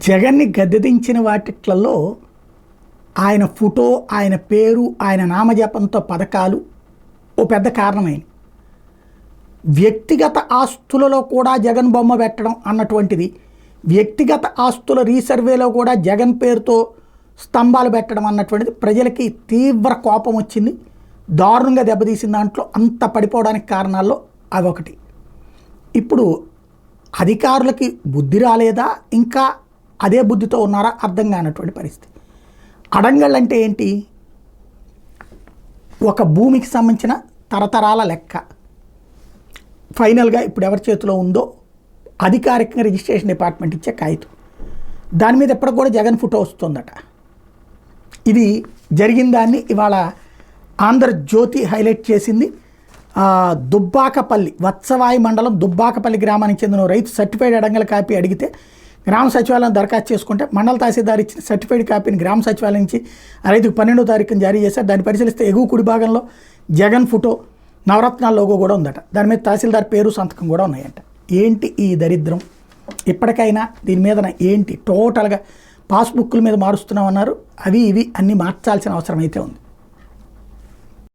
జగన్ని గద్దెదించిన వాటిట్లలో ఆయన ఫోటో, ఆయన పేరు, ఆయన నామజపంతో పథకాలు ఓ పెద్ద కారణమైంది. వ్యక్తిగత ఆస్తులలో కూడా జగన్ బొమ్మ పెట్టడం అన్నటువంటిది, వ్యక్తిగత ఆస్తుల రీసర్వేలో కూడా జగన్ పేరుతో స్తంభాలు పెట్టడం అన్నటువంటిది ప్రజలకి తీవ్ర కోపం వచ్చింది, దారుణంగా దెబ్బతీసిన దాంట్లో అంత పడిపోవడానికి కారణాల్లో అదొకటి. ఇప్పుడు అధికారులకి బుద్ధి రాలేదా, ఇంకా అదే బుద్ధితో ఉన్నారా అర్థం కానటువంటి పరిస్థితి. అడంగల్ అంటే ఏంటి? ఒక భూమికి సంబంధించిన తరతరాల లెక్క. ఫైనల్గా ఇప్పుడు ఎవరి చేతిలో ఉందో అధికారికంగా రిజిస్ట్రేషన్ డిపార్ట్మెంట్ ఇచ్చే కాగితం, దాని మీద ఎప్పటికి కూడా జగన్ ఫోటో వస్తుందట. ఇది జరిగిన దాన్ని ఇవాళ ఆంధ్రజ్యోతి హైలైట్ చేసింది. దుబ్బాకపల్లి, వత్సవాయి మండలం దుబ్బాకపల్లి గ్రామానికి చెందిన రైతు సర్టిఫైడ్ అడంగల కాపీ అడిగితే గ్రామ సచివాలయం దరఖాస్తు చేసుకుంటే మండల తహసీల్దార్ ఇచ్చిన సర్టిఫైడ్ కాపీని గ్రామ సచివాలయం నుంచి రైతుకు 12వ తారీఖున జారీ చేశారు. దాన్ని పరిశీలిస్తే ఎగువ కుడి భాగంలో జగన్ ఫోటో, నవరత్నాల లోగో కూడా ఉందట. దాని మీద తహసీల్దార్ పేరు, సంతకం కూడా ఉన్నాయంట. ఏంటి ఈ దరిద్రం? ఇప్పటికైనా దీని మీద ఏంటి టోటల్గా పాస్బుక్ల మీద మారుస్తున్నామన్నారు, అవి ఇవి అన్నీ మార్చాల్సిన అవసరం అయితే ఉంది.